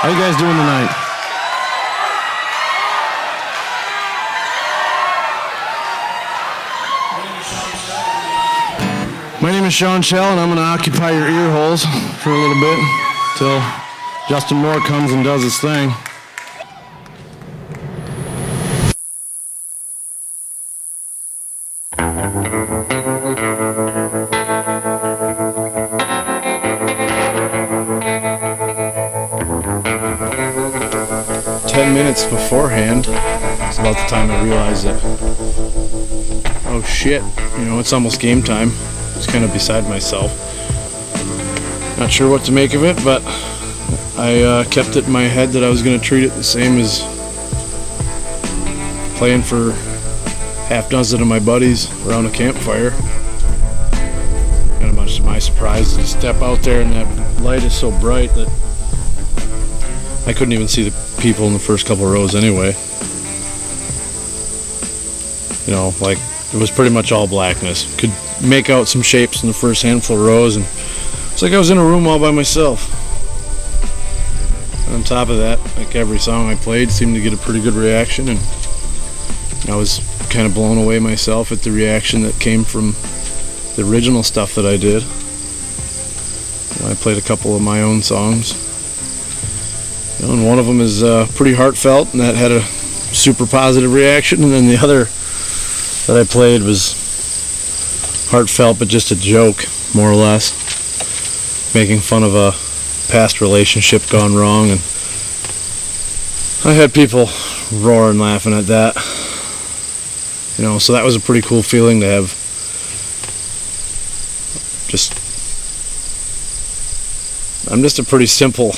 How you guys doing tonight? My name is Shawn Schell, and I'm going to occupy your ear holes for a little bit until Justin Moore comes and does his thing. Minutes beforehand, it's about the time I realized that, oh shit, you know, it's almost game time. It's kind of beside myself. Not sure what to make of it, but I kept it in my head that I was going to treat it the same as playing for half dozen of my buddies around a campfire. Kind of much to my surprise to step out there and that light is so bright that I couldn't even see the people in the first couple rows anyway. You know, like, it was pretty much all blackness. Could make out some shapes in the first handful of rows, and it's like I was in a room all by myself. And on top of that, like, every song I played seemed to get a pretty good reaction, and I was kind of blown away myself at the reaction that came from the original stuff that I did. I played a couple of my own songs. You know, and one of them is pretty heartfelt, and that had a super positive reaction. And then the other that I played was heartfelt, but just a joke, more or less, making fun of a past relationship gone wrong. And I had people roaring, laughing at that. You know, so that was a pretty cool feeling to have. I'm just a pretty simple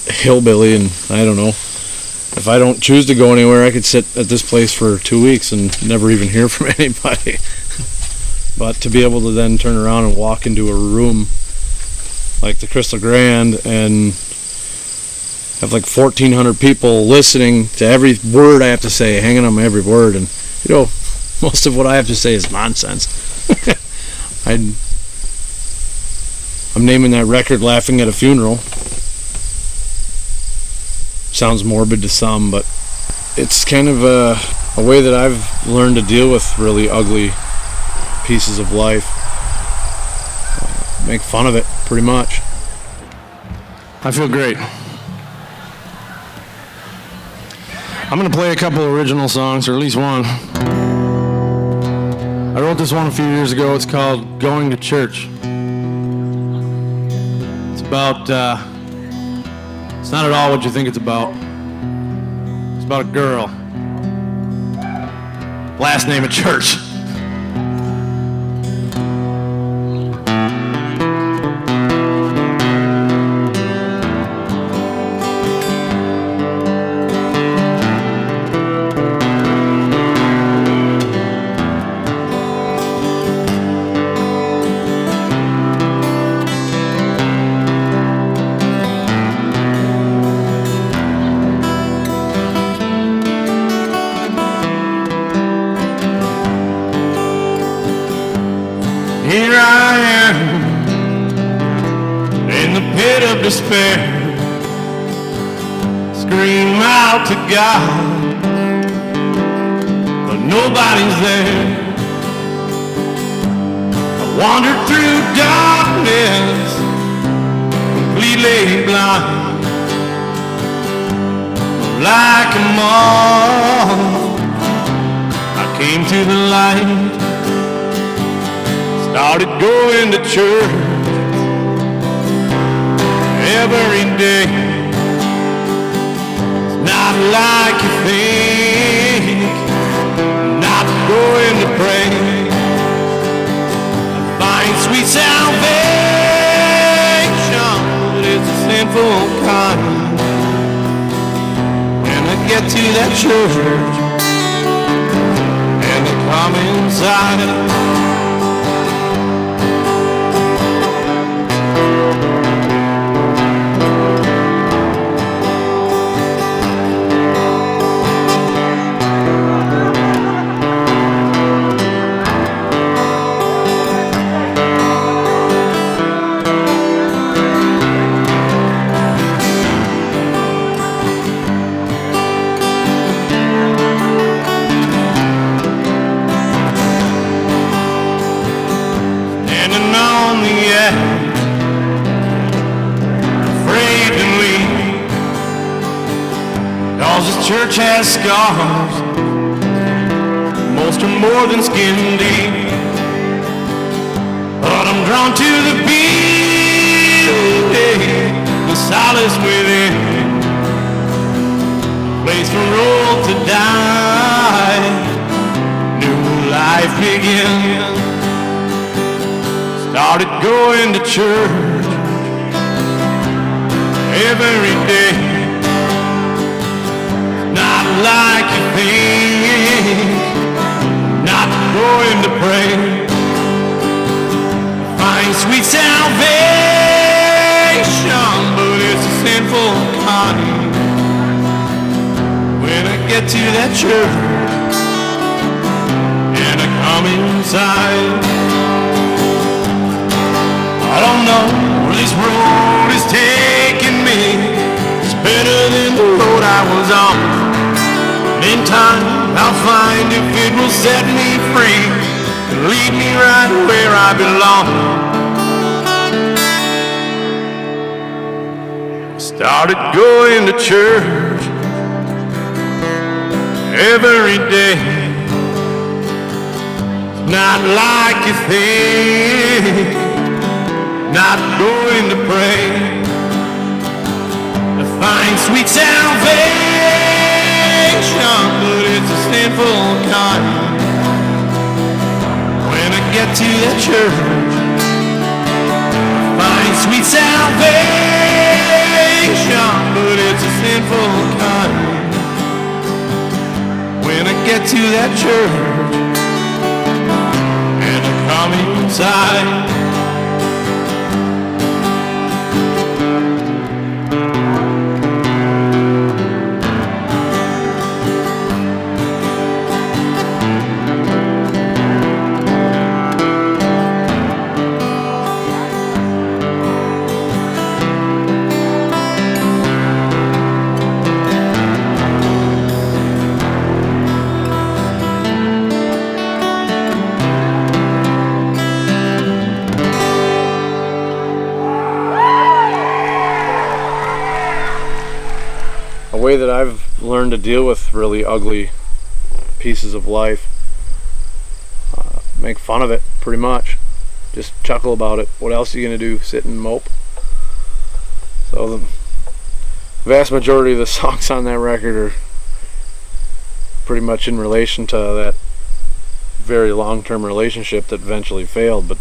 hillbilly, and I don't know, if I don't choose to go anywhere, I could sit at this place for 2 weeks and never even hear from anybody. But to be able to then turn around and walk into a room like the Crystal Grand and have like 1,400 people listening to every word I have to say, hanging on my every word, and you know, most of what I have to say is nonsense. I'm naming that record Laughing at a Funeral. Sounds morbid to some, but it's kind of a way that I've learned to deal with really ugly pieces of life. Make fun of it, pretty much. I feel great. I'm going to play a couple original songs, or at least one. I wrote this one a few years ago. It's called Going to Church. About, it's not at all what you think it's about. It's about a girl. Last name of church. Here I am in the pit of despair, scream out to God, but nobody's there. I wandered through darkness, completely blind, like a moth. I came to the light, started going to church every day. It's not like you think, not going to pray. I find sweet salvation, but it's a sinful kind. And I get to that church, and I come inside. 'Cause this church has scars, most are more than skin deep. But I'm drawn to the beauty, the solace within, a place for all to die, new life begins. Started going to church every day. Not like you think, not going to pray. Find sweet salvation, but it's a sinful kind. When I get to that church and I come inside, I don't know where this road is taking me. It's better than the road I was on. In time, I'll find if it will set me free and lead me right where I belong. Started going to church every day. Not like you think, not going to pray to find sweet salvation, but it's a sinful kind. When I get to that church, I find sweet salvation, but it's a sinful kind. When I get to that church and I come inside, way that I've learned to deal with really ugly pieces of life, make fun of it pretty much, just chuckle about it. What else are you gonna do, sit and mope? So the vast majority of the songs on that record are pretty much in relation to that very long-term relationship that eventually failed, but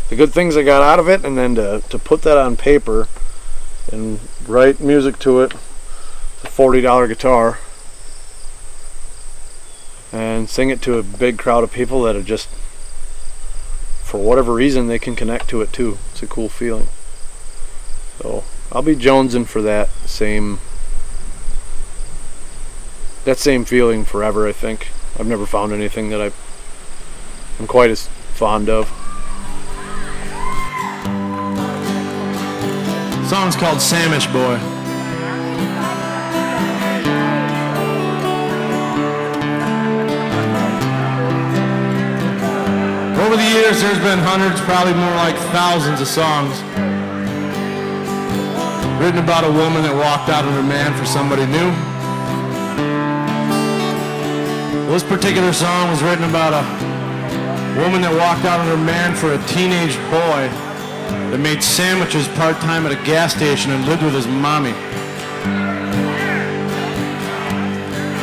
the good things I got out of it, and then to put that on paper and write music to it, a $40 guitar, and sing it to a big crowd of people that are just, for whatever reason, they can connect to it too. It's a cool feeling. So I'll be jonesing for that same feeling forever, I think. I've never found anything that I'm quite as fond of. the song's called Sandwich Boy. Over the years, there's been hundreds, probably more like thousands of songs written about a woman that walked out on her man for somebody new. This particular song was written about a woman that walked out on her man for a teenage boy that made sandwiches part-time at a gas station and lived with his mommy.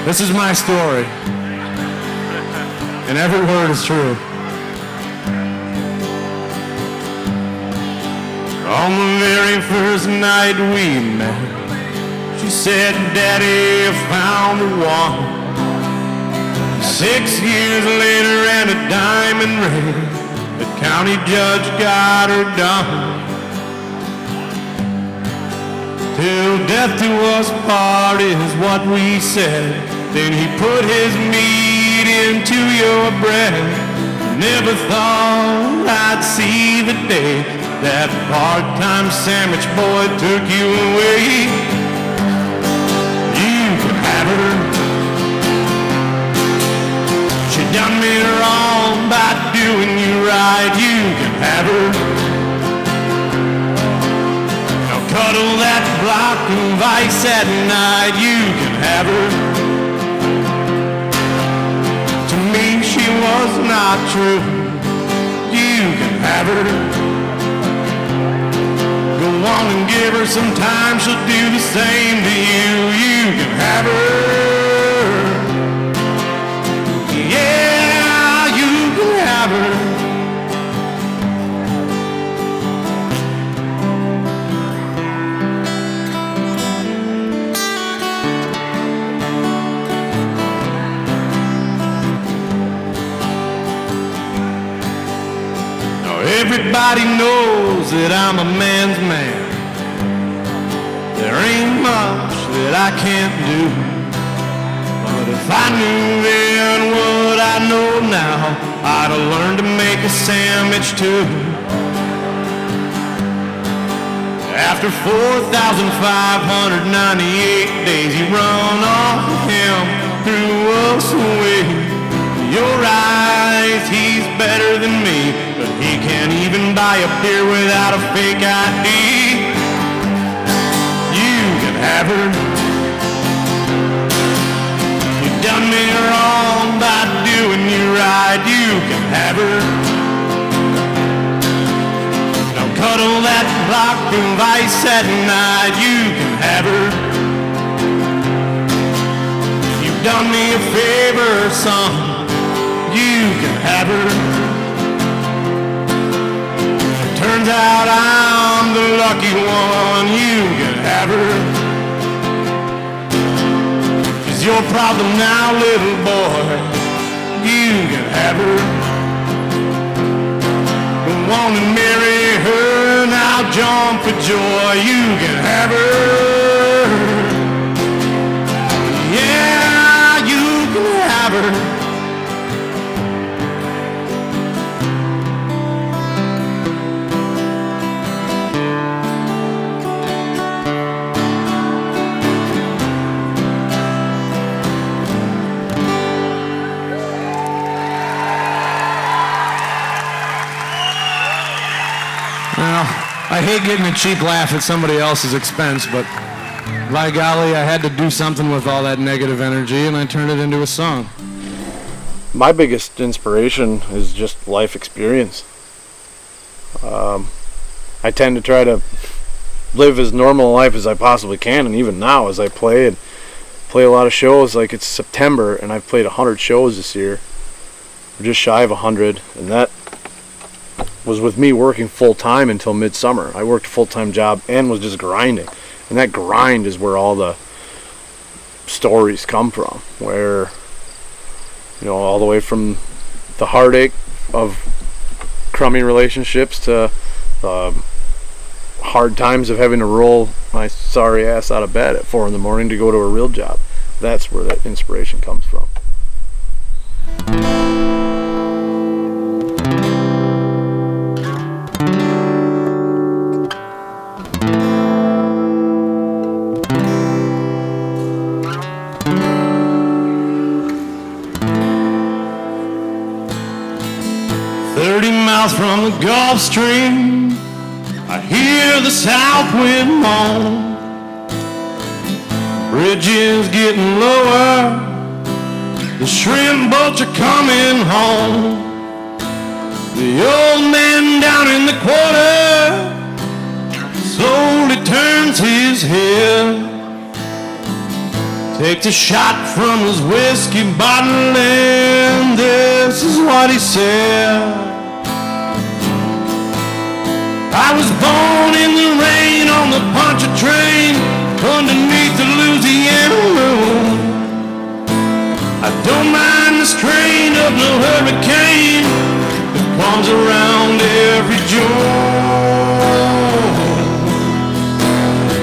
This is my story, and every word is true. On the very first night we met, she said, Daddy, I found the one. 6 years later and a diamond ring, the county judge got her done. Till death do us part is what we said. Then he put his meat into your bread. Never thought I'd see the day that part-time sandwich boy took you away. You can have her. She done me wrong by doing you right. You can have her. Now cuddle that block of ice at night. You can have her. To me she was not true. You can have her. Go on and give her some time, she'll do the same to you. You can have her. Yeah, you can have her. Everybody knows that I'm a man's man. There ain't much that I can't do. But if I knew then what I know now, I'd have learned to make a sandwich too. After 4,598 days, you run off with him, threw us away. Your eyes, he's better than me, but he can't even buy a beer without a fake ID. You can have her. You've done me wrong by doing you right. You can have her. Now cuddle that block device at night. You can have her. You've done me a favor, son. You can have her. It turns out I'm the lucky one. You can have her. She's your problem now, little boy. You can have her. Go on and marry her, now jump for joy. You can have her. Yeah, you can have her. Well, I hate getting a cheap laugh at somebody else's expense, but by golly, I had to do something with all that negative energy, and I turned it into a song. My biggest inspiration is just life experience. I tend to try to live as normal a life as I possibly can, and even now as I play a lot of shows, like it's September, and I've played 100 shows this year. We're just shy of 100, and that was with me working full-time until midsummer. I worked a full-time job and was just grinding. And that grind is where all the stories come from, where, you know, all the way from the heartache of crummy relationships to the hard times of having to roll my sorry ass out of bed at 4 in the morning to go to a real job. That's where that inspiration comes from. 30 miles from the Gulf Stream, I hear the south wind moan. Bridge is getting lower, the shrimp boats are coming home. The old man down in the quarter slowly turns his head, takes a shot from his whiskey bottle, and this is what he said. I was born in the rain on the Poncha train, underneath the Louisiana moon. I don't mind the strain of no hurricane that comes around every June.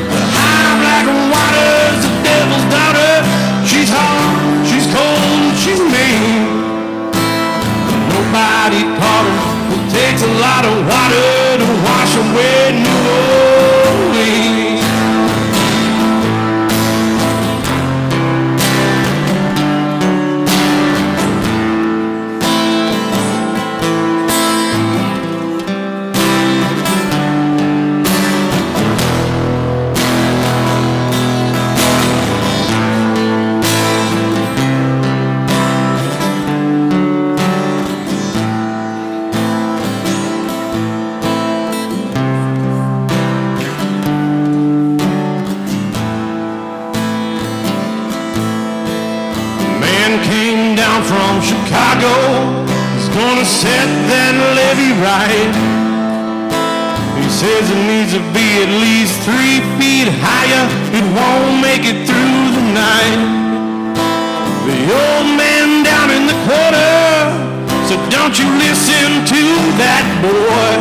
The high black water's the devil's daughter. She's hot, she's cold, she's mean. But nobody taught her it takes a lot of water to wash away New Orleans. man came down from Chicago. He's gonna set that levee right. He says it needs to be at least 3 feet higher. It won't make it through the night. The old man down in the quarter said, don't you listen to that boy.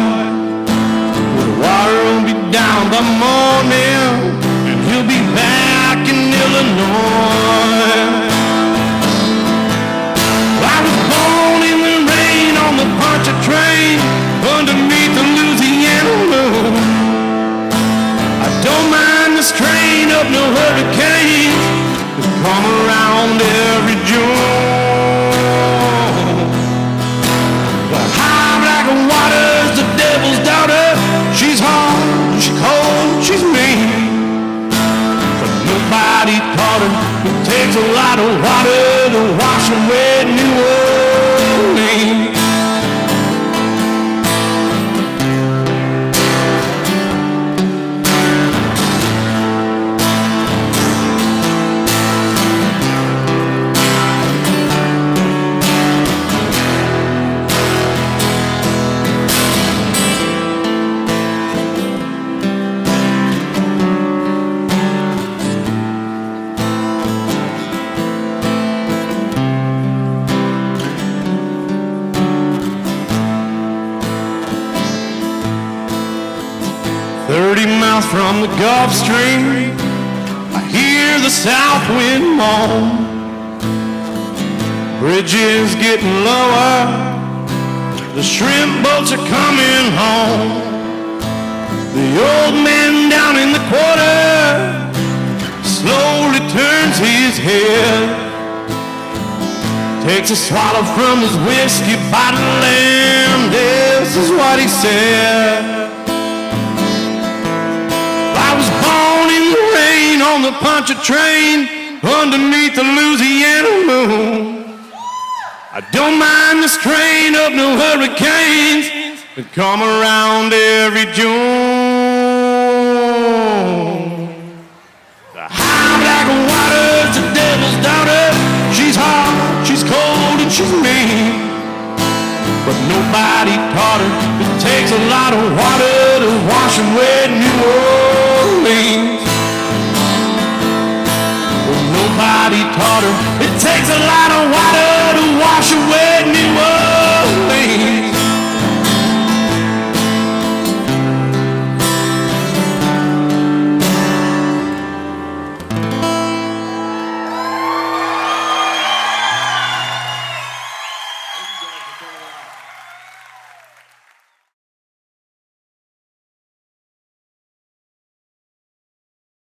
The water will be down by morning, and he'll be back in Illinois. I was born in the rain on the Poncha train underneath the Louisiana moon. I don't mind the strain of no hurricanes that come around every June. The high black water's the devil's daughter. She's hard, she's cold, she's mean. But nobody taught her it takes a lot of water to wash away New Orleans. 30 miles from the Gulf Stream, I hear the south wind moan. Bridges getting lower, the shrimp boats are coming home. The old man down in the quarter slowly turns his head, takes a swallow from his whiskey bottle, and this is what he said. I was born in the rain on the Poncha train underneath the Louisiana moon. I don't mind the strain of no hurricanes that come around every June. The high black water's the devil's daughter. She's hot, she's cold, and she's mean. But nobody taught her it takes a lot of water to wash away New Orleans. Well, nobody taught her it takes a lot of water to wash away New Orleans.